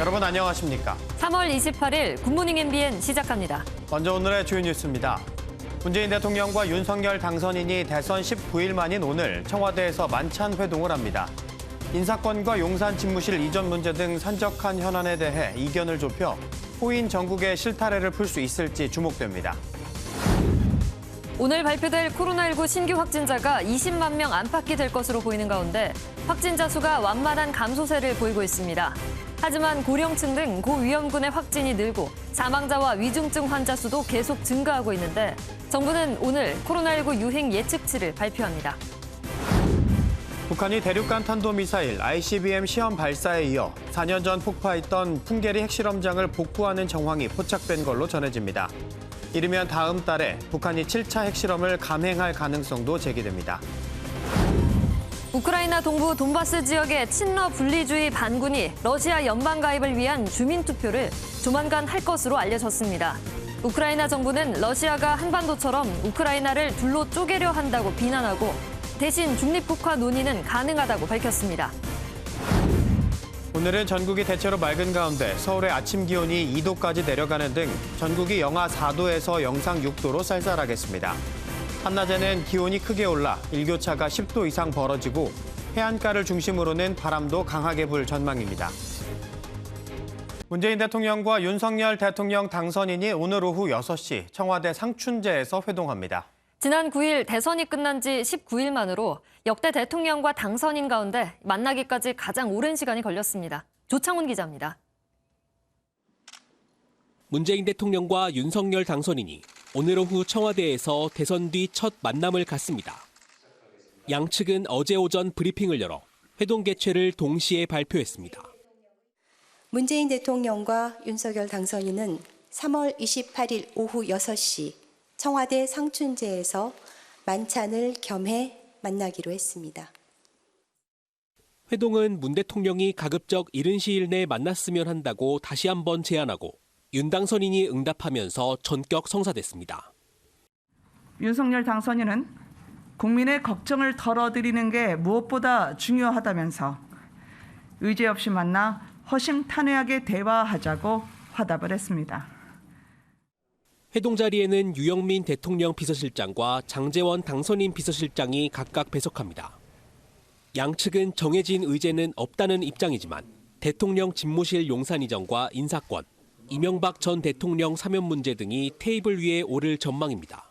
여러분 안녕하십니까? 3월 28일 굿모닝 MBN 시작합니다. 먼저 오늘의 주요 뉴스입니다. 문재인 대통령과 윤석열 당선인이 대선 19일 만인 오늘 청와대에서 만찬 회동을 합니다. 인사권과 용산 집무실 이전 문제 등 산적한 현안에 대해 이견을 좁혀 호인 전국의 실타래를 풀 수 있을지 주목됩니다. 오늘 발표될 코로나19 신규 확진자가 20만 명 안팎이 될 것으로 보이는 가운데 확진자 수가 완만한 감소세를 보이고 있습니다. 하지만 고령층 등 고위험군의 확진이 늘고 사망자와 위중증 환자 수도 계속 증가하고 있는데 정부는 오늘 코로나19 유행 예측치를 발표합니다. 북한이 대륙간 탄도미사일 ICBM 시험 발사에 이어 4년 전 폭파했던 풍계리 핵실험장을 복구하는 정황이 포착된 걸로 전해집니다. 이르면 다음 달에 북한이 7차 핵실험을 감행할 가능성도 제기됩니다. 우크라이나 동부 돈바스 지역의 친러 분리주의 반군이 러시아 연방 가입을 위한 주민투표를 조만간 할 것으로 알려졌습니다. 우크라이나 정부는 러시아가 한반도처럼 우크라이나를 둘로 쪼개려 한다고 비난하고 대신 중립국화 논의는 가능하다고 밝혔습니다. 오늘은 전국이 대체로 맑은 가운데 서울의 아침 기온이 2도까지 내려가는 등 전국이 영하 4도에서 영상 6도로 쌀쌀하겠습니다. 한낮에는 기온이 크게 올라 일교차가 10도 이상 벌어지고 해안가를 중심으로는 바람도 강하게 불 전망입니다. 문재인 대통령과 윤석열 대통령 당선인이 오늘 오후 6시 청와대 상춘제에서 회동합니다. 지난 9일 대선이 끝난 지 19일 만으로 역대 대통령과 당선인 가운데 만나기까지 가장 오랜 시간이 걸렸습니다. 조창훈 기자입니다. 문재인 대통령과 윤석열 당선인이 오늘 오후 청와대에서 대선 뒤 첫 만남을 갖습니다. 양측은 어제 오전 브리핑을 열어 회동 개최를 동시에 발표했습니다. 문재인 대통령과 윤석열 당선인은 3월 28일 오후 6시 청와대 상춘제에서 만찬을 겸해 만나기로 했습니다. 회동은 문 대통령이 가급적 이른 시일 내에 만났으면 한다고 다시 한번 제안하고 윤 당선인이 응답하면서 전격 성사됐습니다. 윤석열 당선인은 국민의 걱정을 덜어드리는 게 무엇보다 중요하다면서 의제 없이 만나 허심탄회하게 대화하자고 화답을 했습니다. 회동 자리에는 유영민 대통령 비서실장과 장제원 당선인 비서실장이 각각 배석합니다. 양측은 정해진 의제는 없다는 입장이지만 대통령 집무실 용산 이전과 인사권, 이명박 전 대통령 사면 문제 등이 테이블 위에 오를 전망입니다.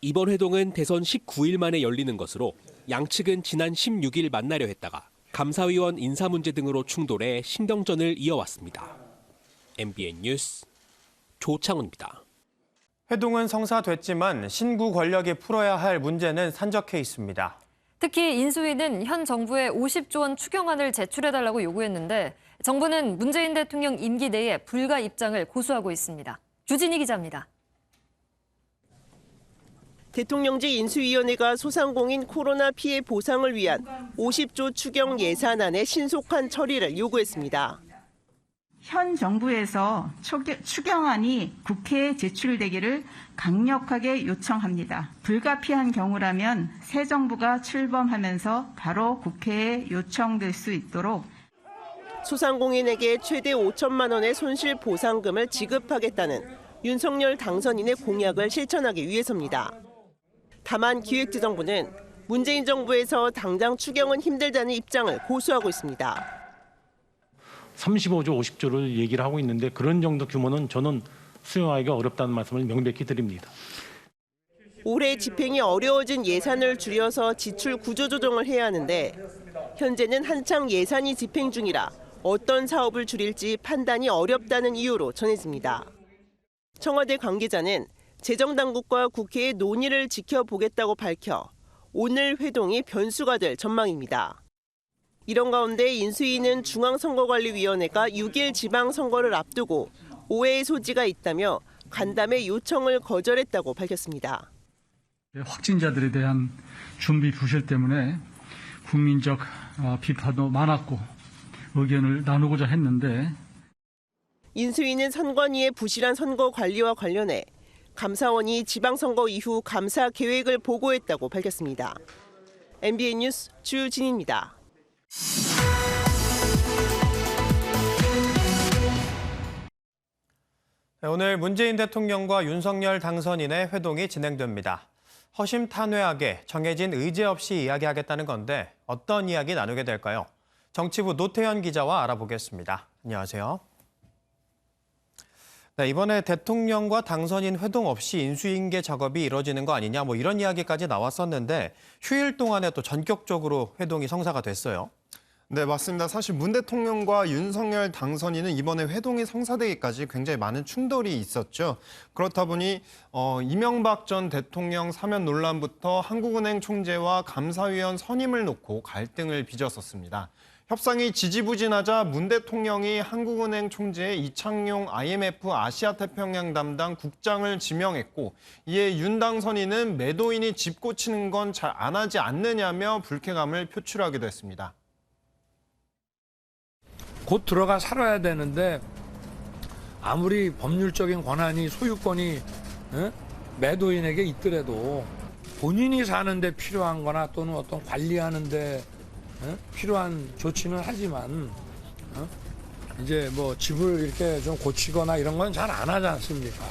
이번 회동은 대선 19일 만에 열리는 것으로 양측은 지난 16일 만나려 했다가 감사위원 인사 문제 등으로 충돌해 신경전을 이어왔습니다. MBN 뉴스 조창훈입니다. 회동은 성사됐지만 신구 권력이 풀어야 할 문제는 산적해 있습니다. 특히 인수위는 현 정부에 50조 원 추경안을 제출해달라고 요구했는데 정부는 문재인 대통령 임기 내에 불가 입장을 고수하고 있습니다. 주진희 기자입니다. 대통령직 인수위원회가 소상공인 코로나 피해 보상을 위한 50조 추경 예산안의 신속한 처리를 요구했습니다. 현 정부에서 추경안이 국회에 제출되기를 강력하게 요청합니다. 불가피한 경우라면 새 정부가 출범하면서 바로 국회에 요청될 수 있도록 소상공인에게 최대 5천만 원의 손실 보상금을 지급하겠다는 윤석열 당선인의 공약을 실천하기 위해서입니다. 다만 기획재정부는 문재인 정부에서 당장 추경은 힘들다는 입장을 고수하고 있습니다. 35조 50조를 얘기를 하고 있는데 그런 정도 규모는 저는 수용하기가 어렵다는 말씀을 명백히 드립니다. 올해 집행이 어려워진 예산을 줄여서 지출 구조 조정을 해야 하는데 현재는 한창 예산이 집행 중이라 어떤 사업을 줄일지 판단이 어렵다는 이유로 전해집니다. 청와대 관계자는 재정당국과 국회의 논의를 지켜보겠다고 밝혀 오늘 회동이 변수가 될 전망입니다. 이런 가운데 인수위는 중앙선거관리위원회가 6일 지방선거를 앞두고 오해의 소지가 있다며 간담회 요청을 거절했다고 밝혔습니다. 확진자들에 대한 준비 부실 때문에 국민적 비판도 많았고 의견을 나누고자 했는데 인수위는 선관위의 부실한 선거 관리와 관련해 감사원이 지방선거 이후 감사 계획을 보고했다고 밝혔습니다. MBN 뉴스 주진희입니다. 네, 오늘 문재인 대통령과 윤석열 당선인의 회동이 진행됩니다. 허심탄회하게 정해진 의제 없이 이야기하겠다는 건데 어떤 이야기 나누게 될까요? 정치부 노태현 기자와 알아보겠습니다. 안녕하세요. 네, 이번에 대통령과 당선인 회동 없이 인수인계 작업이 이뤄지는 거 아니냐 이런 이야기까지 나왔었는데 휴일 동안에 또 전격적으로 회동이 성사가 됐어요. 네, 맞습니다. 사실 문 대통령과 윤석열 당선인은 이번에 회동이 성사되기까지 굉장히 많은 충돌이 있었죠. 그렇다 보니 이명박 전 대통령 사면 논란부터 한국은행 총재와 감사위원 선임을 놓고 갈등을 빚었었습니다. 협상이 지지부진하자 문 대통령이 한국은행 총재에 이창용 IMF 아시아태평양 담당 국장을 지명했고 이에 윤 당선인은 매도인이 집 고치는 건 잘 안 하지 않느냐며 불쾌감을 표출하기도 했습니다. 곧 들어가 살아야 되는데 아무리 법률적인 권한이 소유권이 매도인에게 있더라도 본인이 사는데 필요한 거나 또는 어떤 관리하는데 필요한 조치는 하지만 이제 뭐 집을 이렇게 좀 고치거나 이런 건 잘 안 하지 않습니까?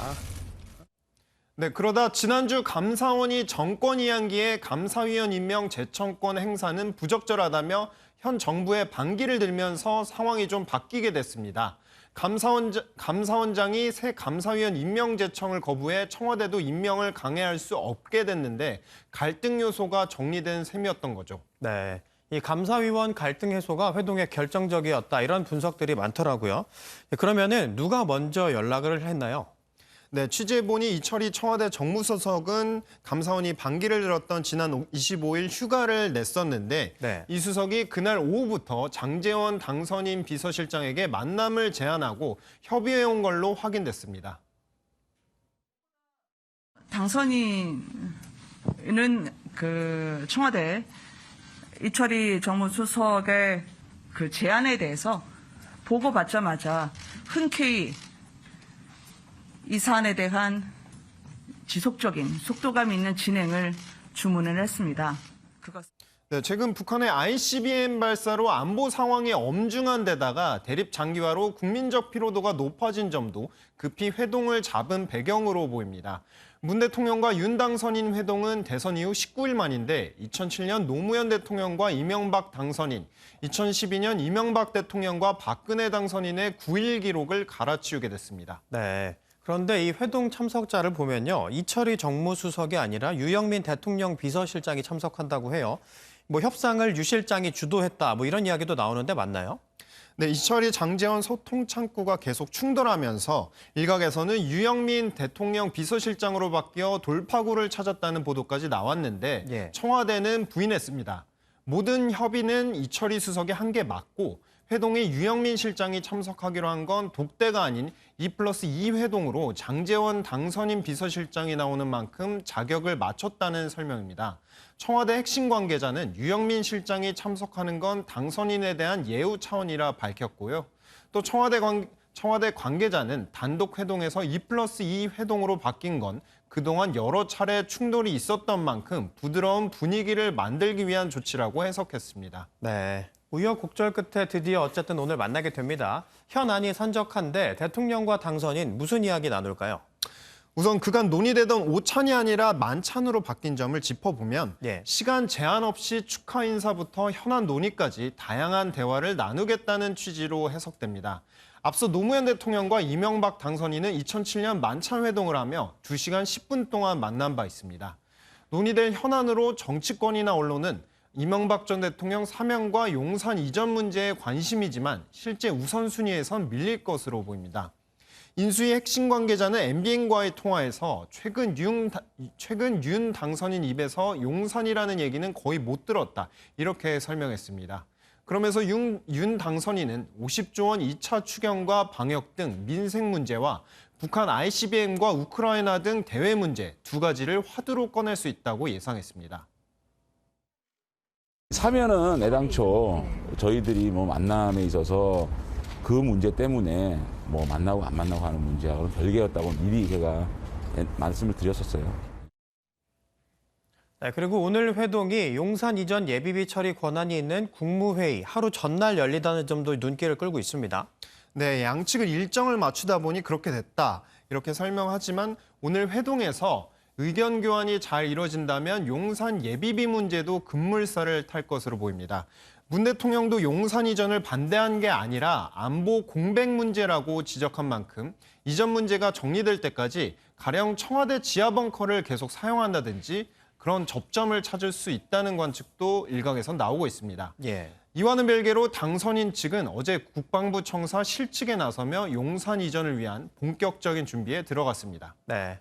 네, 그러다 지난주 감사원이 정권 이양기에 감사위원 임명 재청권 행사는 부적절하다며 현 정부에 반기를 들면서 상황이 좀 바뀌게 됐습니다. 감사원장이 새 감사위원 임명 제청을 거부해 청와대도 임명을 강행할 수 없게 됐는데 갈등 요소가 정리된 셈이었던 거죠. 네, 이 감사위원 갈등 해소가 회동에 결정적이었다 이런 분석들이 많더라고요. 그러면은 누가 먼저 연락을 했나요? 네, 취재해보니 이철희 청와대 정무수석은 감사원이 반기를 들었던 지난 25일 휴가를 냈었는데 네. 이 수석이 그날 오후부터 장제원 당선인 비서실장에게 만남을 제안하고 협의해온 걸로 확인됐습니다. 당선인은 청와대 이철희 정무수석의 그 제안에 대해서 보고받자마자 흔쾌히 이 사안에 대한 지속적인 속도감 있는 진행을 주문을 했습니다. 네, 최근 북한의 ICBM 발사로 안보 상황이 엄중한 데다가 대립 장기화로 국민적 피로도가 높아진 점도 급히 회동을 잡은 배경으로 보입니다. 문 대통령과 윤 당선인 회동은 대선 이후 19일 만인데 2007년 노무현 대통령과 이명박 당선인, 2012년 이명박 대통령과 박근혜 당선인의 9.1 기록을 갈아치우게 됐습니다. 네. 그런데 이 회동 참석자를 보면요. 이철희 정무수석이 아니라 유영민 대통령 비서실장이 참석한다고 해요. 협상을 유 실장이 주도했다 이런 이야기도 나오는데 맞나요? 네, 이철희 장제원 소통창구가 계속 충돌하면서 일각에서는 유영민 대통령 비서실장으로 바뀌어 돌파구를 찾았다는 보도까지 나왔는데 청와대는 부인했습니다. 모든 협의는 이철희 수석이 한 게 맞고 회동에 유영민 실장이 참석하기로 한 건 독대가 아닌 2+2 회동으로 장제원 당선인 비서실장이 나오는 만큼 자격을 맞췄다는 설명입니다. 청와대 핵심 관계자는 유영민 실장이 참석하는 건 당선인에 대한 예우 차원이라 밝혔고요. 또 청와대 관계자는 단독 회동에서 2+2 회동으로 바뀐 건 그동안 여러 차례 충돌이 있었던 만큼 부드러운 분위기를 만들기 위한 조치라고 해석했습니다. 네. 우여곡절 끝에 드디어 어쨌든 오늘 만나게 됩니다. 현안이 산적한데 대통령과 당선인 무슨 이야기 나눌까요? 우선 그간 논의되던 오찬이 아니라 만찬으로 바뀐 점을 짚어보면 시간 제한 없이 축하 인사부터 현안 논의까지 다양한 대화를 나누겠다는 취지로 해석됩니다. 앞서 노무현 대통령과 이명박 당선인은 2007년 만찬 회동을 하며 2시간 10분 동안 만난 바 있습니다. 논의될 현안으로 정치권이나 언론은 이명박 전 대통령 사면과 용산 이전 문제에 관심이지만 실제 우선순위에선 밀릴 것으로 보입니다. 인수위 핵심 관계자는 MBN과의 통화에서 최근 윤 당선인 입에서 용산이라는 얘기는 거의 못 들었다 이렇게 설명했습니다. 그러면서 윤 당선인은 50조 원 2차 추경과 방역 등 민생 문제와 북한 ICBM과 우크라이나 등 대외 문제 두 가지를 화두로 꺼낼 수 있다고 예상했습니다. 사면은 애당초 저희들이 만남에 있어서 그 문제 때문에 만나고 안 만나고 하는 문제하고는 별개였다고 미리 제가 말씀을 드렸었어요. 네, 그리고 오늘 회동이 용산 이전 예비비 처리 권한이 있는 국무회의 하루 전날 열리다는 점도 눈길을 끌고 있습니다. 네, 양측은 일정을 맞추다 보니 그렇게 됐다. 이렇게 설명하지만 오늘 회동에서 의견 교환이 잘 이뤄진다면 용산 예비비 문제도 급물살을 탈 것으로 보입니다. 문 대통령도 용산 이전을 반대한 게 아니라 안보 공백 문제라고 지적한 만큼 이전 문제가 정리될 때까지 가령 청와대 지하 벙커를 계속 사용한다든지 그런 접점을 찾을 수 있다는 관측도 일각에선 나오고 있습니다. 예. 이와는 별개로 당선인 측은 어제 국방부 청사 실측에 나서며 용산 이전을 위한 본격적인 준비에 들어갔습니다. 네.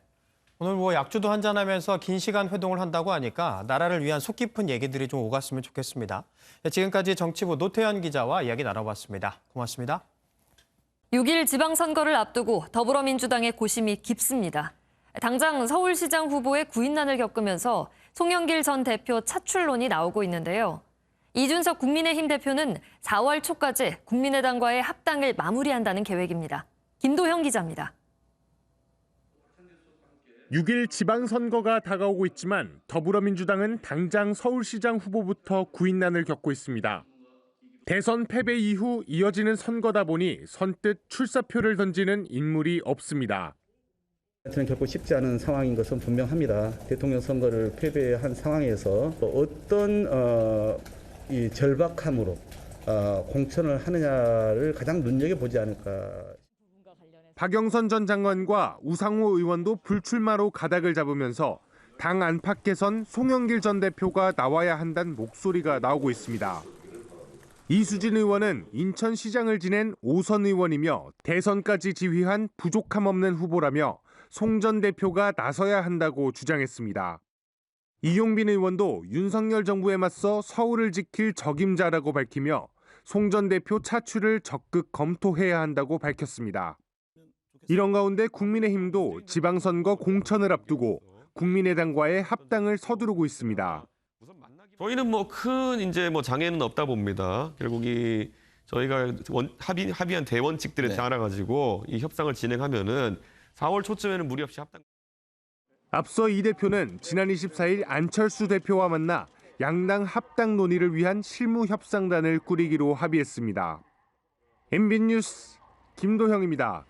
오늘 약주도 한잔하면서 긴 시간 회동을 한다고 하니까 나라를 위한 속 깊은 얘기들이 좀 오갔으면 좋겠습니다. 지금까지 정치부 노태현 기자와 이야기 나눠봤습니다. 고맙습니다. 6일 지방선거를 앞두고 더불어민주당의 고심이 깊습니다. 당장 서울시장 후보의 구인난을 겪으면서 송영길 전 대표 차출론이 나오고 있는데요. 이준석 국민의힘 대표는 4월 초까지 국민의당과의 합당을 마무리한다는 계획입니다. 김도형 기자입니다. 6일 지방선거가 다가오고 있지만 더불어민주당은 당장 서울시장 후보부터 구인난을 겪고 있습니다. 대선 패배 이후 이어지는 선거다 보니 선뜻 출사표를 던지는 인물이 없습니다. 저는 결코 쉽지 않은 상황인 것은 분명합니다. 대통령 선거를 패배한 상황에서 어떤 이 절박함으로 공천을 하느냐를 가장 눈여겨보지 않을까. 박영선 전 장관과 우상호 의원도 불출마로 가닥을 잡으면서 당 안팎 개선 송영길 전 대표가 나와야 한다는 목소리가 나오고 있습니다. 이수진 의원은 인천시장을 지낸 5선 의원이며 대선까지 지휘한 부족함 없는 후보라며 송 전 대표가 나서야 한다고 주장했습니다. 이용빈 의원도 윤석열 정부에 맞서 서울을 지킬 적임자라고 밝히며 송 전 대표 차출을 적극 검토해야 한다고 밝혔습니다. 이런 가운데 국민의힘도 지방선거 공천을 앞두고 국민의당과의 합당을 서두르고 있습니다. 저희는 큰 장애는 없다 봅니다. 결국 저희가 합의한 대원칙들에 따라 가지고 이 협상을 진행하면은 4월 초쯤에는 무리 없이 합당. 앞서 이 대표는 지난 24일 안철수 대표와 만나 양당 합당 논의를 위한 실무협상단을 꾸리기로 합의했습니다. MB 뉴스 김도형입니다.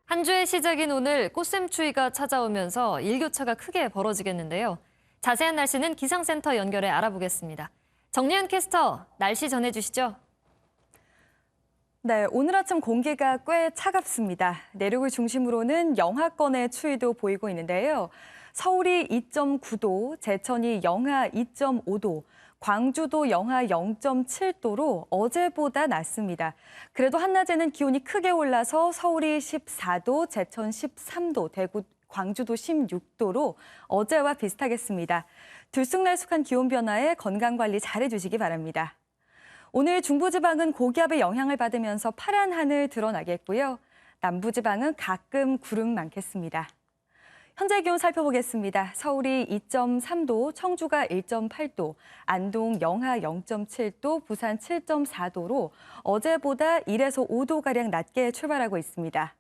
한 주의 시작인 오늘 꽃샘추위가 찾아오면서 일교차가 크게 벌어지겠는데요. 자세한 날씨는 기상센터 연결해 알아보겠습니다. 정리은 캐스터, 날씨 전해주시죠. 네, 오늘 아침 공기가 꽤 차갑습니다. 내륙을 중심으로는 영하권의 추위도 보이고 있는데요. 서울이 2.9도, 제천이 영하 2.5도, 광주도 영하 0.7도로 어제보다 낮습니다. 그래도 한낮에는 기온이 크게 올라서 서울이 14도, 제천 13도, 대구, 광주도 16도로 어제와 비슷하겠습니다. 들쑥날쑥한 기온 변화에 건강관리 잘해주시기 바랍니다. 오늘 중부지방은 고기압의 영향을 받으면서 파란 하늘 드러나겠고요. 남부지방은 가끔 구름 많겠습니다. 현재 기온 살펴보겠습니다. 서울이 2.3도, 청주가 1.8도, 안동 영하 0.7도, 부산 7.4도로 어제보다 1에서 5도가량 낮게 출발하고 있습니다.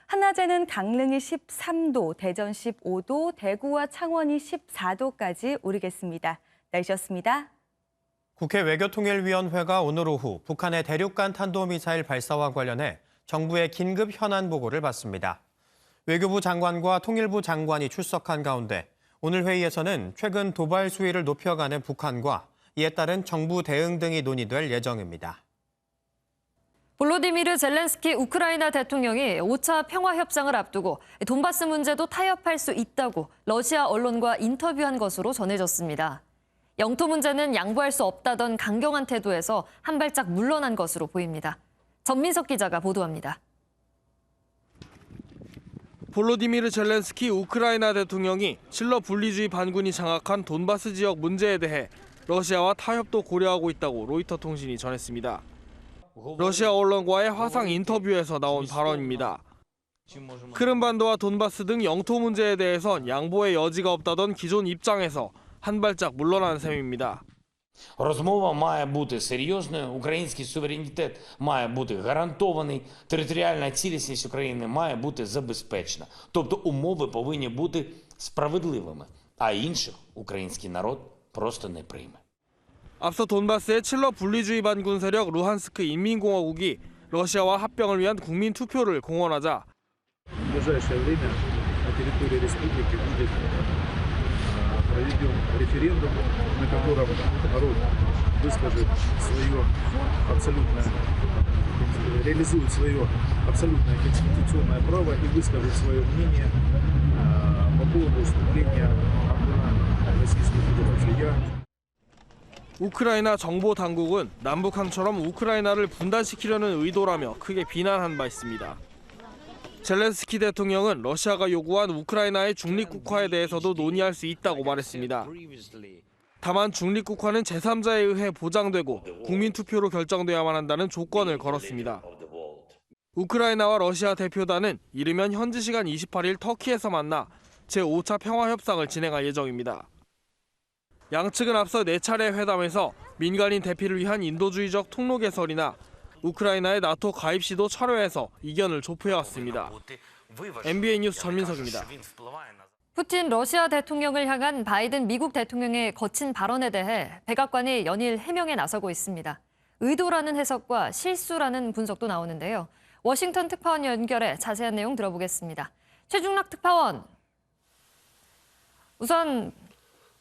한낮에는 강릉이 13도, 대전 15도, 대구와 창원이 14도까지 오르겠습니다. 날씨였습니다. 국회 외교통일위원회가 오늘 오후 북한의 대륙간 탄도미사일 발사와 관련해 정부의 긴급 현안 보고를 받습니다. 외교부 장관과 통일부 장관이 출석한 가운데 오늘 회의에서는 최근 도발 수위를 높여가는 북한과 이에 따른 정부 대응 등이 논의될 예정입니다. 볼로디미르 젤렌스키 우크라이나 대통령이 5차 평화협상을 앞두고 돈바스 문제도 타협할 수 있다고 러시아 언론과 인터뷰한 것으로 전해졌습니다. 영토 문제는 양보할 수 없다던 강경한 태도에서 한 발짝 물러난 것으로 보입니다. 전민석 기자가 보도합니다. 볼로디미르 젤렌스키 우크라이나 대통령이 친러 분리주의 반군이 장악한 돈바스 지역 문제에 대해 러시아와 타협도 고려하고 있다고 로이터 통신이 전했습니다. 러시아 언론과의 화상 인터뷰에서 나온 발언입니다. 크림반도와 돈바스 등 영토 문제에 대해선 양보의 여지가 없다던 기존 입장에서 한 발짝 물러난 셈입니다. Розмова має бути серйозною, український суверенітет має бути гарантований, територіальна цілісність України має бути забезпечена. Тобто умови повинні бути справедливими, а інших український народ просто не прийме. 앞서 돈바스의 칠러 분리주의 반군 세력 루한스크 인민공화국이 러시아와 합병을 위한 국민 투표를 공언하자 В ближайшее время на территории республики будет проведен референдум, на котором народ выскажет свое абсолютное, реализует свое абсолютное конституционное право и выскажет свое мнение по поводу вступления в Российскую Федерацию. 우크라이나 정보 당국은 남북한처럼 우크라이나를 분단시키려는 의도라며 크게 비난한 바 있습니다. 젤렌스키 대통령은 러시아가 요구한 우크라이나의 중립국화에 대해서도 논의할 수 있다고 말했습니다. 다만 중립국화는 제3자에 의해 보장되고 국민투표로 결정돼야만 한다는 조건을 걸었습니다. 우크라이나와 러시아 대표단은 이르면 현지 시간 28일 터키에서 만나 제5차 평화협상을 진행할 예정입니다. 양측은 앞서 4차례 회담에서 민간인 대피를 위한 인도주의적 통로 개설이나 우크라이나의 나토 가입 시도 철회해서 이견을 좁혀왔습니다. MBN 뉴스 전민석입니다. 푸틴 러시아 대통령을 향한 바이든 미국 대통령의 거친 발언에 대해 백악관이 연일 해명에 나서고 있습니다. 의도라는 해석과 실수라는 분석도 나오는데요. 워싱턴 특파원 연결해 자세한 내용 들어보겠습니다. 최중락 특파원. 우선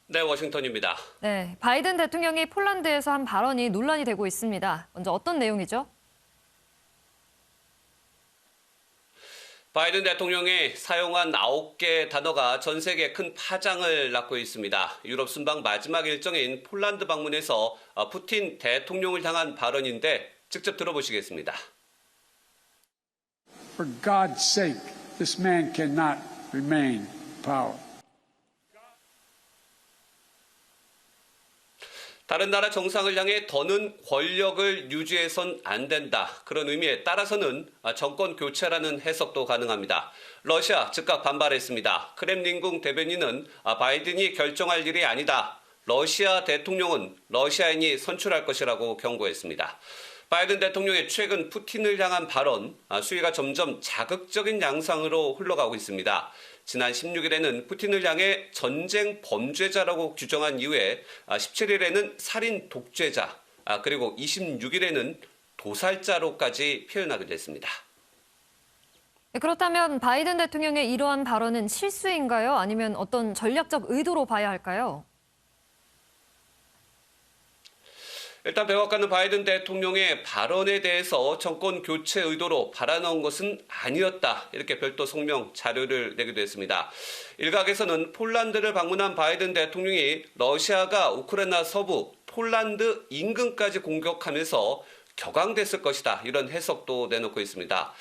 네, 워싱턴입니다. 네, 바이든 대통령이 폴란드에서 한 발언이 논란이 되고 있습니다. 먼저 어떤 내용이죠? 바이든 대통령이 사용한 9개 단어가 전 세계에 큰 파장을 낳고 있습니다. 유럽 순방 마지막 일정인 폴란드 방문에서 푸틴 대통령을 향한 발언인데 직접 들어보시겠습니다. For God's sake, this man cannot remain in power. 다른 나라 정상을 향해 더는 권력을 유지해선 안 된다. 그런 의미에 따라서는 정권 교체라는 해석도 가능합니다. 러시아 즉각 반발했습니다. 크렘린궁 대변인은 바이든이 결정할 일이 아니다. 러시아 대통령은 러시아인이 선출할 것이라고 경고했습니다. 바이든 대통령의 최근 푸틴을 향한 발언, 수위가 점점 자극적인 양상으로 흘러가고 있습니다. 지난 16일에는 푸틴을 향해 전쟁 범죄자라고 규정한 이후에 17일에는 살인 독재자, 그리고 26일에는 도살자로까지 표현하기도 했습니다. 그렇다면 바이든 대통령의 이러한 발언은 실수인가요? 아니면 어떤 전략적 의도로 봐야 할까요? 일단 백악관은 바이든 대통령의 발언에 대해서 정권 교체 의도로 발언한 것은 아니었다. 이렇게 별도 성명 자료를 내기도 했습니다. 일각에서는 폴란드를 방문한 바이든 대통령이 러시아가 우크라이나 서부 폴란드 인근까지 공격하면서 격앙됐을 것이다. 이런 해석도 내놓고 있습니다.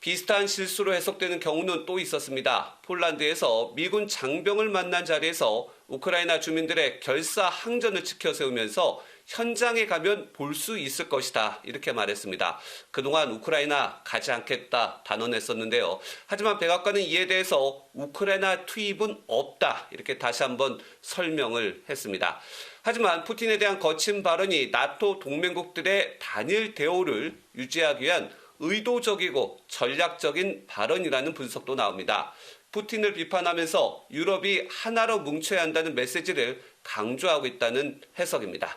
비슷한 실수로 해석되는 경우는 또 있었습니다. 폴란드에서 미군 장병을 만난 자리에서 우크라이나 주민들의 결사 항전을 지켜 세우면서 현장에 가면 볼 수 있을 것이다. 이렇게 말했습니다. 그동안 우크라이나 가지 않겠다 단언했었는데요. 하지만 백악관은 이에 대해서 우크라이나 투입은 없다. 이렇게 다시 한번 설명을 했습니다. 하지만 푸틴에 대한 거친 발언이 나토 동맹국들의 단일 대오를 유지하기 위한 의도적이고 전략적인 발언이라는 분석도 나옵니다. 푸틴을 비판하면서 유럽이 하나로 뭉쳐야 한다는 메시지를 강조하고 있다는 해석입니다.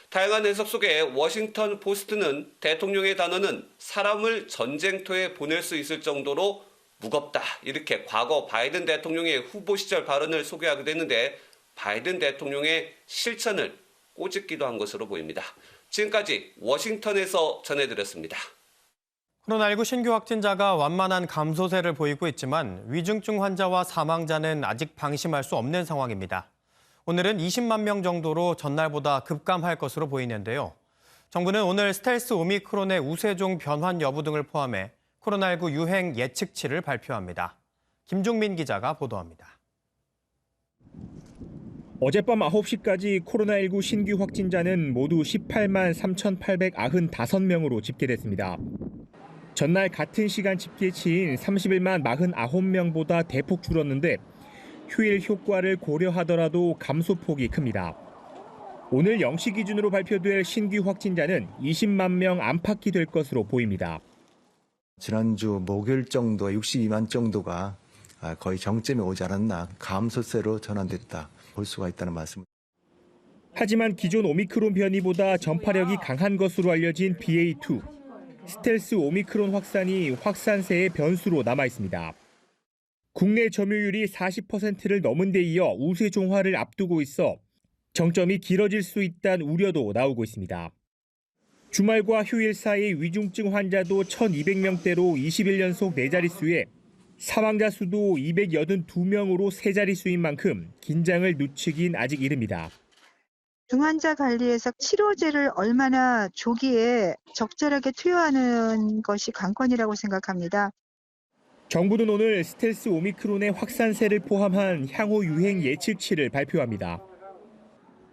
다양한 해석 속에 워싱턴 포스트는 대통령의 단어는 사람을 전쟁터에 보낼 수 있을 정도로 무겁다. 이렇게 과거 바이든 대통령의 후보 시절 발언을 소개하기도 했는데 바이든 대통령의 실천을 꼬집기도 한 것으로 보입니다. 지금까지 워싱턴에서 전해드렸습니다. 코로나19 신규 확진자가 완만한 감소세를 보이고 있지만 위중증 환자와 사망자는 아직 방심할 수 없는 상황입니다. 오늘은 20만 명 정도로 전날보다 급감할 것으로 보이는데요. 정부는 오늘 스텔스 오미크론의 우세종 변환 여부 등을 포함해 코로나19 유행 예측치를 발표합니다. 김종민 기자가 보도합니다. 어젯밤 9시까지 코로나19 신규 확진자는 모두 18만 3,895명으로 집계됐습니다. 전날 같은 시간 집계치인 31만 49명보다 대폭 줄었는데 휴일 효과를 고려하더라도 감소폭이 큽니다. 오늘 0시 기준으로 발표될 신규 확진자는 20만 명 안팎이 될 것으로 보입니다. 지난주 목요일 정도 62만 정도가 거의 정점에 오지 않았나 감소세로 전환됐다 볼 수가 있다는 말씀입니다. 하지만 기존 오미크론 변이보다 전파력이 강한 것으로 알려진 BA2. 스텔스 오미크론 확산이 확산세의 변수로 남아 있습니다. 국내 점유율이 40%를 넘은 데 이어 우세 종화를 앞두고 있어 정점이 길어질 수 있다는 우려도 나오고 있습니다. 주말과 휴일 사이 위중증 환자도 1,200명대로 20일 연속 4자릿수에 사망자 수도 282명으로 3자릿수인 만큼 긴장을 늦추긴 아직 이릅니다. 중환자 관리에서 치료제를 얼마나 조기에 적절하게 투여하는 것이 관건이라고 생각합니다. 정부는 오늘 스텔스 오미크론의 확산세를 포함한 향후 유행 예측치를 발표합니다.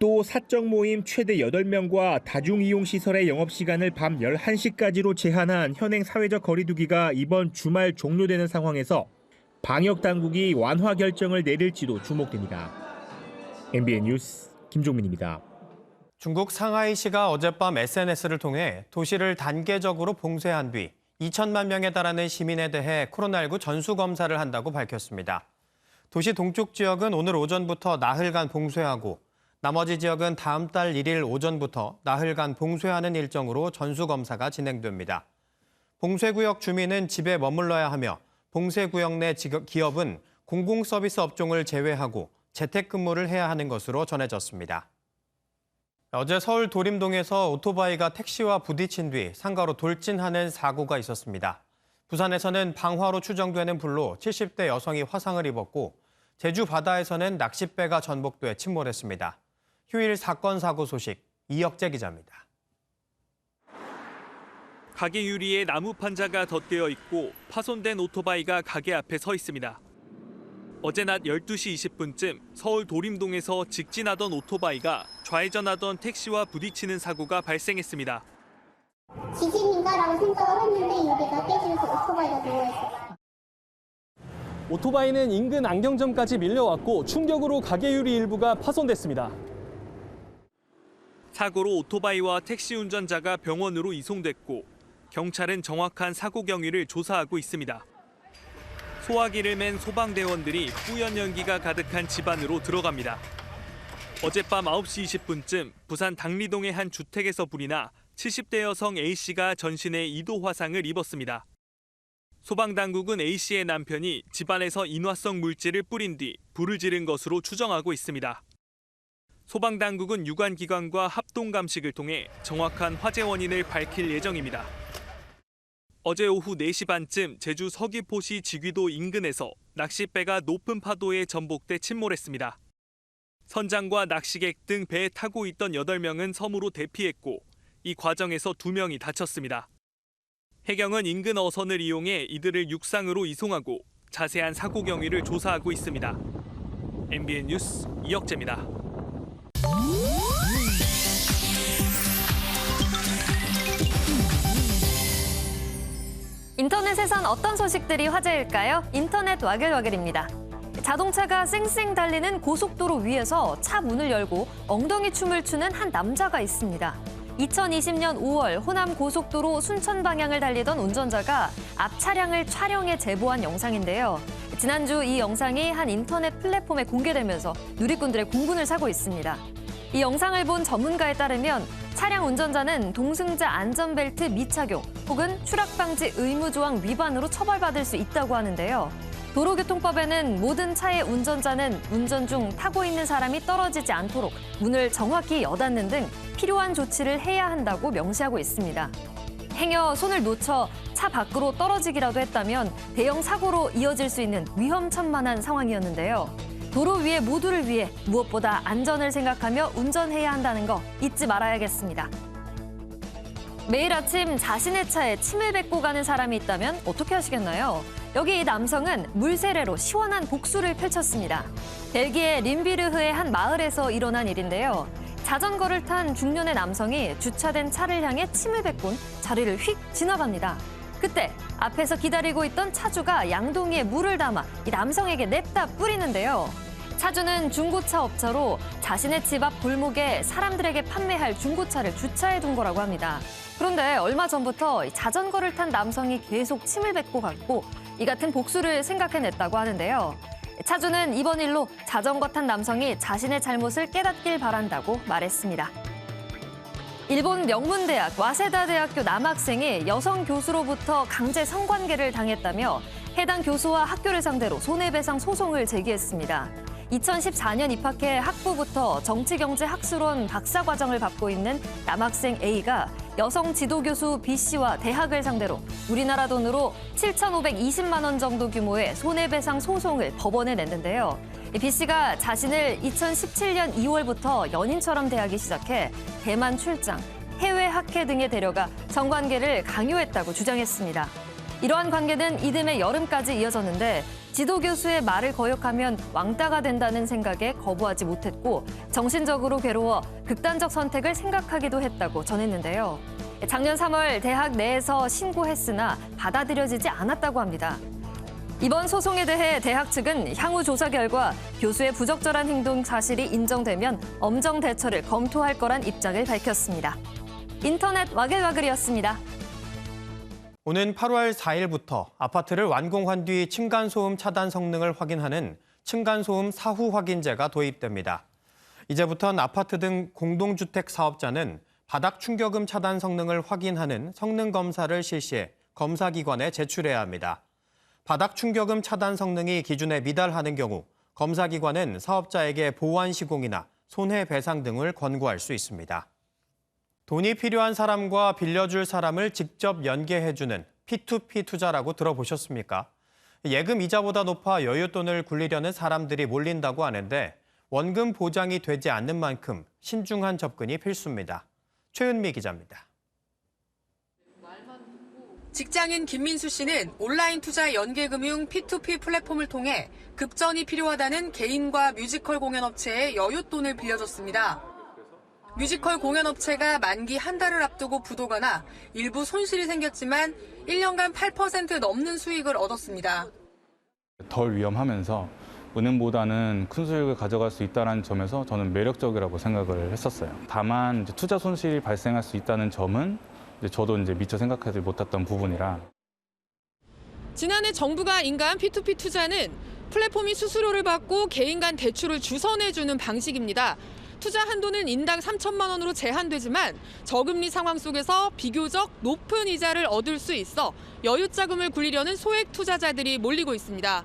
또 사적 모임 최대 8명과 다중이용시설의 영업시간을 밤 11시까지로 제한한 현행 사회적 거리 두기가 이번 주말 종료되는 상황에서 방역당국이 완화 결정을 내릴지도 주목됩니다. MBN 뉴스 김종민입니다. 중국 상하이시가 어젯밤 SNS를 통해 도시를 단계적으로 봉쇄한 뒤 2천만 명에 달하는 시민에 대해 코로나19 전수검사를 한다고 밝혔습니다. 도시 동쪽 지역은 오늘 오전부터 나흘간 봉쇄하고 나머지 지역은 다음 달 1일 오전부터 나흘간 봉쇄하는 일정으로 전수검사가 진행됩니다. 봉쇄구역 주민은 집에 머물러야 하며 봉쇄구역 내 기업은 공공서비스 업종을 제외하고 재택근무를 해야 하는 것으로 전해졌습니다. 어제 서울 도림동에서 오토바이가 택시와 부딪힌 뒤 상가로 돌진하는 사고가 있었습니다. 부산에서는 방화로 추정되는 불로 70대 여성이 화상을 입었고 제주 바다에서는 낚싯배가 전복돼 침몰했습니다. 휴일 사건 사고 소식 이혁재 기자입니다. 가게 유리에 나무 판자가 덧대어 있고 파손된 오토바이가 가게 앞에 서 있습니다. 어제 낮 12시 20분쯤 서울 도림동에서 직진하던 오토바이가 좌회전하던 택시와 부딪히는 사고가 발생했습니다. 지진인가라고 생각을 했는데 여기가 깨지면서 오토바이가 누워있어요. 오토바이는 인근 안경점까지 밀려왔고 충격으로 가게 유리 일부가 파손됐습니다. 사고로 오토바이와 택시 운전자가 병원으로 이송됐고 경찰은 정확한 사고 경위를 조사하고 있습니다. 소화기를 맨 소방대원들이 뿌연 연기가 가득한 집 안으로 들어갑니다. 어젯밤 9시 20분쯤 부산 당리동의 한 주택에서 불이 나 70대 여성 A씨가 전신에 2도 화상을 입었습니다. 소방당국은 A씨의 남편이 집안에서 인화성 물질을 뿌린 뒤 불을 지른 것으로 추정하고 있습니다. 소방당국은 유관기관과 합동감식을 통해 정확한 화재 원인을 밝힐 예정입니다. 어제 오후 4시 반쯤 제주 서귀포시 지귀도 인근에서 낚싯배가 높은 파도에 전복돼 침몰했습니다. 선장과 낚시객 등 배에 타고 있던 8명은 섬으로 대피했고 이 과정에서 2명이 다쳤습니다. 해경은 인근 어선을 이용해 이들을 육상으로 이송하고 자세한 사고 경위를 조사하고 있습니다. MBN 뉴스 이혁재입니다. 인터넷에선 어떤 소식들이 화제일까요? 인터넷 와글와글입니다. 자동차가 쌩쌩 달리는 고속도로 위에서 차 문을 열고 엉덩이 춤을 추는 한 남자가 있습니다. 2020년 5월 호남 고속도로 순천 방향을 달리던 운전자가 앞 차량을 촬영해 제보한 영상인데요. 지난주 이 영상이 한 인터넷 플랫폼에 공개되면서 누리꾼들의 공분을 사고 있습니다. 이 영상을 본 전문가에 따르면 차량 운전자는 동승자 안전벨트 미착용 혹은 추락방지 의무조항 위반으로 처벌받을 수 있다고 하는데요. 도로교통법에는 모든 차의 운전자는 운전 중 타고 있는 사람이 떨어지지 않도록 문을 정확히 여닫는 등 필요한 조치를 해야 한다고 명시하고 있습니다. 행여 손을 놓쳐 차 밖으로 떨어지기라도 했다면 대형 사고로 이어질 수 있는 위험천만한 상황이었는데요. 도로 위에 모두를 위해 무엇보다 안전을 생각하며 운전해야 한다는 거 잊지 말아야겠습니다. 매일 아침 자신의 차에 침을 뱉고 가는 사람이 있다면 어떻게 하시겠나요? 여기 이 남성은 물세례로 시원한 복수를 펼쳤습니다. 벨기에 림비르흐의 한 마을에서 일어난 일인데요. 자전거를 탄 중년의 남성이 주차된 차를 향해 침을 뱉곤 자리를 휙 지나갑니다. 그때 앞에서 기다리고 있던 차주가 양동이에 물을 담아 이 남성에게 냅다 뿌리는데요. 차주는 중고차 업자로 자신의 집 앞 골목에 사람들에게 판매할 중고차를 주차해 둔 거라고 합니다. 그런데 얼마 전부터 자전거를 탄 남성이 계속 침을 뱉고 갔고 이 같은 복수를 생각해냈다고 하는데요. 차주는 이번 일로 자전거 탄 남성이 자신의 잘못을 깨닫길 바란다고 말했습니다. 일본 명문대학 와세다 대학교 남학생이 여성 교수로부터 강제 성관계를 당했다며 해당 교수와 학교를 상대로 손해배상 소송을 제기했습니다. 2014년 입학해 학부부터 정치경제학술원 박사과정을 받고 있는 남학생 A가 여성 지도교수 B씨와 대학을 상대로 우리나라 돈으로 7,520만 원 정도 규모의 손해배상 소송을 법원에 냈는데요. B씨가 자신을 2017년 2월부터 연인처럼 대하기 시작해 대만 출장, 해외 학회 등에 데려가 성관계를 강요했다고 주장했습니다. 이러한 관계는 이듬해 여름까지 이어졌는데 지도교수의 말을 거역하면 왕따가 된다는 생각에 거부하지 못했고 정신적으로 괴로워 극단적 선택을 생각하기도 했다고 전했는데요. 작년 3월 대학 내에서 신고했으나 받아들여지지 않았다고 합니다. 이번 소송에 대해 대학 측은 향후 조사 결과 교수의 부적절한 행동 사실이 인정되면 엄정 대처를 검토할 거란 입장을 밝혔습니다. 인터넷 와글와글이었습니다. 오는 8월 4일부터 아파트를 완공한 뒤 층간소음 차단 성능을 확인하는 층간소음 사후 확인제가 도입됩니다. 이제부터는 아파트 등 공동주택 사업자는 바닥 충격음 차단 성능을 확인하는 성능 검사를 실시해 검사기관에 제출해야 합니다. 바닥 충격음 차단 성능이 기준에 미달하는 경우 검사기관은 사업자에게 보완 시공이나 손해배상 등을 권고할 수 있습니다. 돈이 필요한 사람과 빌려줄 사람을 직접 연계해주는 P2P 투자라고 들어보셨습니까? 예금 이자보다 높아 여윳돈을 굴리려는 사람들이 몰린다고 하는데 원금 보장이 되지 않는 만큼 신중한 접근이 필수입니다. 최은미 기자입니다. 직장인 김민수 씨는 온라인 투자 연계금융 P2P 플랫폼을 통해 급전이 필요하다는 개인과 뮤지컬 공연업체에 여윳돈을 빌려줬습니다. 뮤지컬 공연업체가 만기 한 달을 앞두고 부도가 일부 손실이 생겼지만 1년간 8% 넘는 수익을 얻었습니다. 덜 위험하면서 은행보다는 큰 수익을 가져갈 수 있다는 점에서 저는 매력적이라고 생각을 했었어요. 다만 투자 손실이 발생할 수 있다는 점은 저도 미처 생각하지 못했던 부분이라. 지난해 정부가 인가한 P2P 투자는 플랫폼이 수수료를 받고 개인 간 대출을 주선해주는 방식입니다. 투자 한도는 인당 3천만 원으로 제한되지만 저금리 상황 속에서 비교적 높은 이자를 얻을 수 있어 여윳자금을 굴리려는 소액 투자자들이 몰리고 있습니다.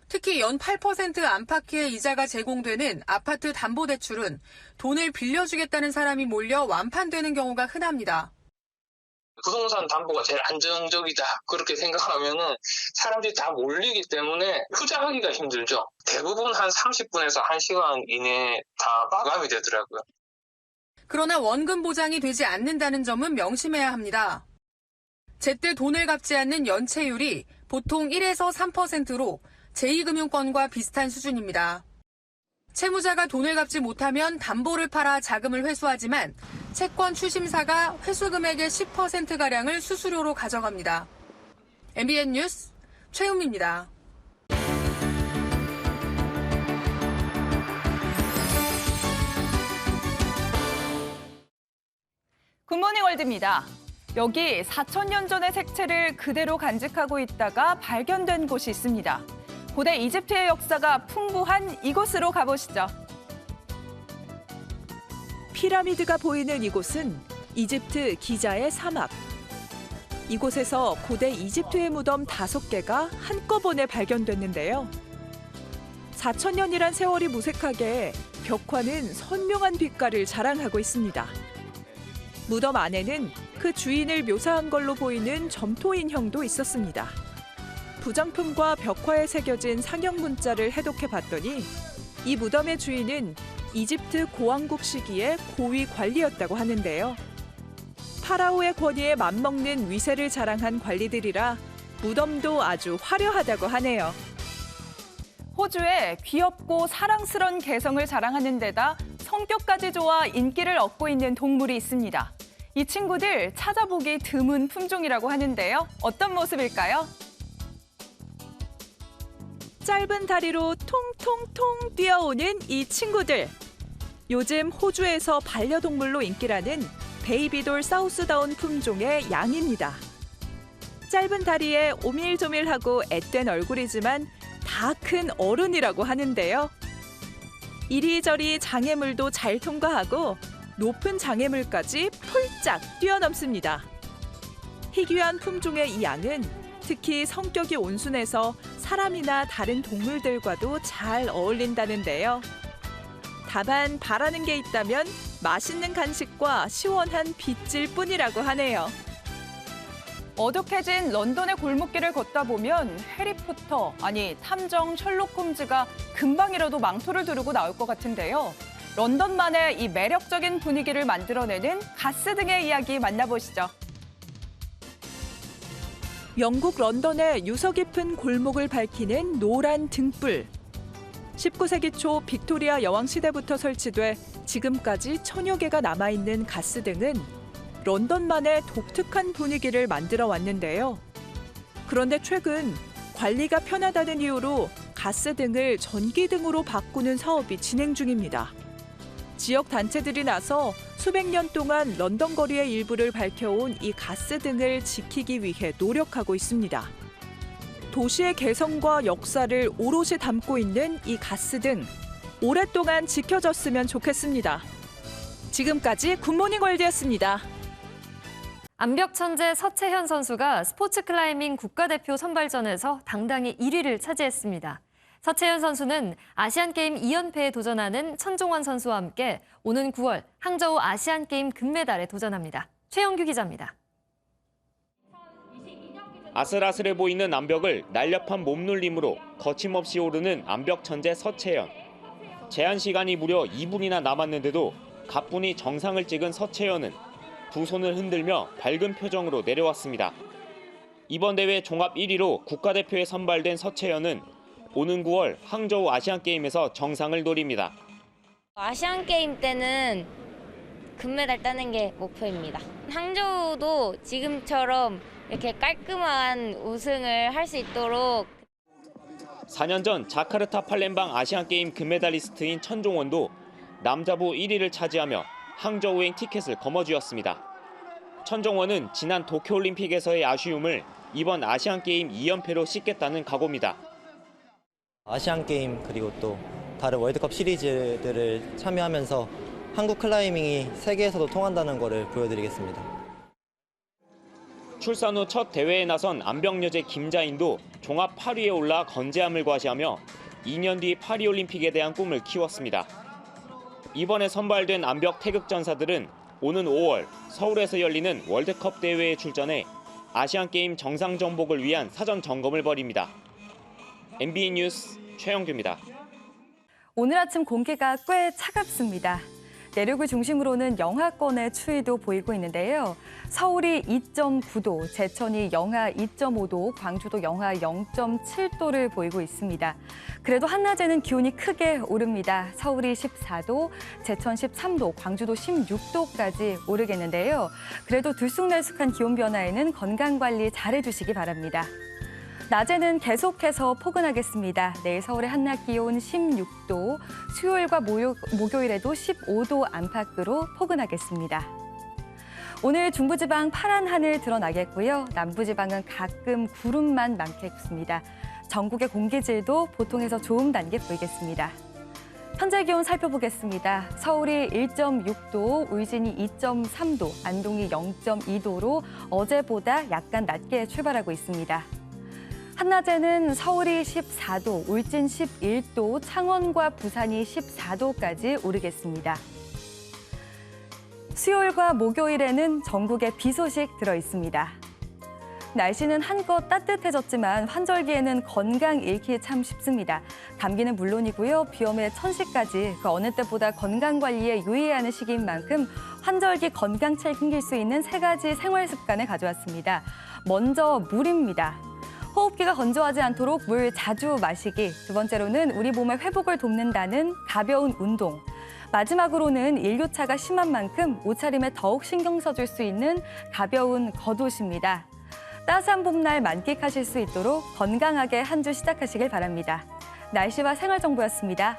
특히 연 8% 안팎의 이자가 제공되는 아파트 담보대출은 돈을 빌려주겠다는 사람이 몰려 완판되는 경우가 흔합니다. 부동산 담보가 제일 안정적이다 그렇게 생각하면은 사람들이 다 몰리기 때문에 투자하기가 힘들죠. 대부분 한 30분에서 1시간 이내에 다 마감이 되더라고요. 그러나 원금 보장이 되지 않는다는 점은 명심해야 합니다. 제때 돈을 갚지 않는 연체율이 보통 1에서 3%로 제2금융권과 비슷한 수준입니다. 채무자가 돈을 갚지 못하면 담보를 팔아 자금을 회수하지만 채권 추심사가 회수 금액의 10%가량을 수수료로 가져갑니다. MBN 뉴스 최은미입니다. 굿모닝 월드입니다. 여기 4,000년 전의 색채를 그대로 간직하고 있다가 발견된 곳이 있습니다. 고대 이집트의 역사가 풍부한 이곳으로 가보시죠. 피라미드가 보이는 이곳은 이집트 기자의 사막. 이곳에서 고대 이집트의 무덤 5개가 한꺼번에 발견됐는데요. 4,000년이란 세월이 무색하게 벽화는 선명한 빛깔을 자랑하고 있습니다. 무덤 안에는 그 주인을 묘사한 걸로 보이는 점토 인형도 있었습니다. 부장품과 벽화에 새겨진 상형 문자를 해독해 봤더니 이 무덤의 주인은 이집트 고왕국 시기의 고위 관리였다고 하는데요. 파라오의 권위에 맞먹는 위세를 자랑한 관리들이라 무덤도 아주 화려하다고 하네요. 호주에 귀엽고 사랑스런 개성을 자랑하는 데다 성격까지 좋아 인기를 얻고 있는 동물이 있습니다. 이 친구들 찾아보기 드문 품종이라고 하는데요. 어떤 모습일까요? 짧은 다리로 통통통 뛰어오는 이 친구들. 요즘 호주에서 반려동물로 인기라는 베이비돌 사우스다운 품종의 양입니다. 짧은 다리에 오밀조밀하고 앳된 얼굴이지만 다 큰 어른이라고 하는데요. 이리저리 장애물도 잘 통과하고 높은 장애물까지 폴짝 뛰어넘습니다. 희귀한 품종의 이 양은 특히 성격이 온순해서 사람이나 다른 동물들과도 잘 어울린다는데요. 다만 바라는 게 있다면 맛있는 간식과 시원한 빗질 뿐이라고 하네요. 어둑해진 런던의 골목길을 걷다 보면 해리포터, 아니 탐정 셜록 홈즈가 금방이라도 망토를 두르고 나올 것 같은데요. 런던만의 이 매력적인 분위기를 만들어내는 가스 등의 이야기 만나보시죠. 영국 런던의 유서 깊은 골목을 밝히는 노란 등불. 19세기 초 빅토리아 여왕 시대부터 설치돼 지금까지 1000여 개가 남아있는 가스등은 런던만의 독특한 분위기를 만들어 왔는데요. 그런데 최근 관리가 편하다는 이유로 가스등을 전기등으로 바꾸는 사업이 진행 중입니다. 지역 단체들이 나서 수백 년 동안 런던 거리의 일부를 밝혀온 이 가스등을 지키기 위해 노력하고 있습니다. 도시의 개성과 역사를 오롯이 담고 있는 이 가스등, 오랫동안 지켜졌으면 좋겠습니다. 지금까지 굿모닝 월드였습니다. 암벽 천재 서채현 선수가 스포츠 클라이밍 국가대표 선발전에서 당당히 1위를 차지했습니다. 서채현 선수는 아시안게임 2연패에 도전하는 천종원 선수와 함께 오는 9월 항저우 아시안게임 금메달에 도전합니다. 최영규 기자입니다. 아슬아슬해 보이는 암벽을 날렵한 몸놀림으로 거침없이 오르는 암벽 천재 서채현. 제한 시간이 무려 2분이나 남았는데도 가뿐히 정상을 찍은 서채현은 두 손을 흔들며 밝은 표정으로 내려왔습니다. 이번 대회 종합 1위로 국가대표에 선발된 서채현은 오는 9월 항저우 아시안게임에서 정상을 노립니다. 아시안게임 때는 금메달 따는 게 목표입니다. 항저우도 지금처럼 이렇게 깔끔한 우승을 할 수 있도록. 4년 전 자카르타 팔렘방 아시안게임 금메달리스트인 천종원도 남자부 1위를 차지하며 항저우행 티켓을 거머쥐었습니다. 천종원은 지난 도쿄올림픽에서의 아쉬움을 이번 아시안게임 2연패로 씻겠다는 각오입니다. 아시안게임 그리고 또 다른 월드컵 시리즈들을 참여하면서 한국 클라이밍이 세계에서도 통한다는 것을 보여드리겠습니다. 출산 후 첫 대회에 나선 암벽여제 김자인도 종합 8위에 올라 건재함을 과시하며 2년 뒤 파리올림픽에 대한 꿈을 키웠습니다. 이번에 선발된 암벽 태극전사들은 오는 5월 서울에서 열리는 월드컵 대회에 출전해 아시안게임 정상 정복을 위한 사전 점검을 벌입니다. MBN 뉴스 최영규입니다. 오늘 아침 공기가 꽤 차갑습니다. 내륙을 중심으로는 영하권의 추위도 보이고 있는데요. 서울이 2.9도, 제천이 영하 2.5도, 광주도 영하 0.7도를 보이고 있습니다. 그래도 한낮에는 기온이 크게 오릅니다. 서울이 14도, 제천 13도, 광주도 16도까지 오르겠는데요. 그래도 들쑥날쑥한 기온 변화에는 건강관리 잘해주시기 바랍니다. 낮에는 계속해서 포근하겠습니다. 내일 서울의 한낮 기온 16도, 수요일과 목요일에도 15도 안팎으로 포근하겠습니다. 오늘 중부지방 파란 하늘 드러나겠고요. 남부지방은 가끔 구름만 많겠습니다. 전국의 공기질도 보통에서 좋음 단계 보이겠습니다. 현재 기온 살펴보겠습니다. 서울이 1.6도, 울진이 2.3도, 안동이 0.2도로 어제보다 약간 낮게 출발하고 있습니다. 한낮에는 서울이 14도, 울진 11도, 창원과 부산이 14도까지 오르겠습니다. 수요일과 목요일에는 전국에 비 소식 들어 있습니다. 날씨는 한껏 따뜻해졌지만 환절기에는 건강 잃기 참 쉽습니다. 감기는 물론이고요. 비염에 천식까지 그 어느 때보다 건강관리에 유의해야 하는 시기인 만큼 환절기 건강 책임질 수 있는 3가지 생활 습관을 가져왔습니다. 먼저 물입니다. 호흡기가 건조하지 않도록 물 자주 마시기. 두 번째로는 우리 몸의 회복을 돕는다는 가벼운 운동. 마지막으로는 일교차가 심한 만큼 옷차림에 더욱 신경 써줄 수 있는 가벼운 겉옷입니다. 따스한 봄날 만끽하실 수 있도록 건강하게 한 주 시작하시길 바랍니다. 날씨와 생활정보였습니다.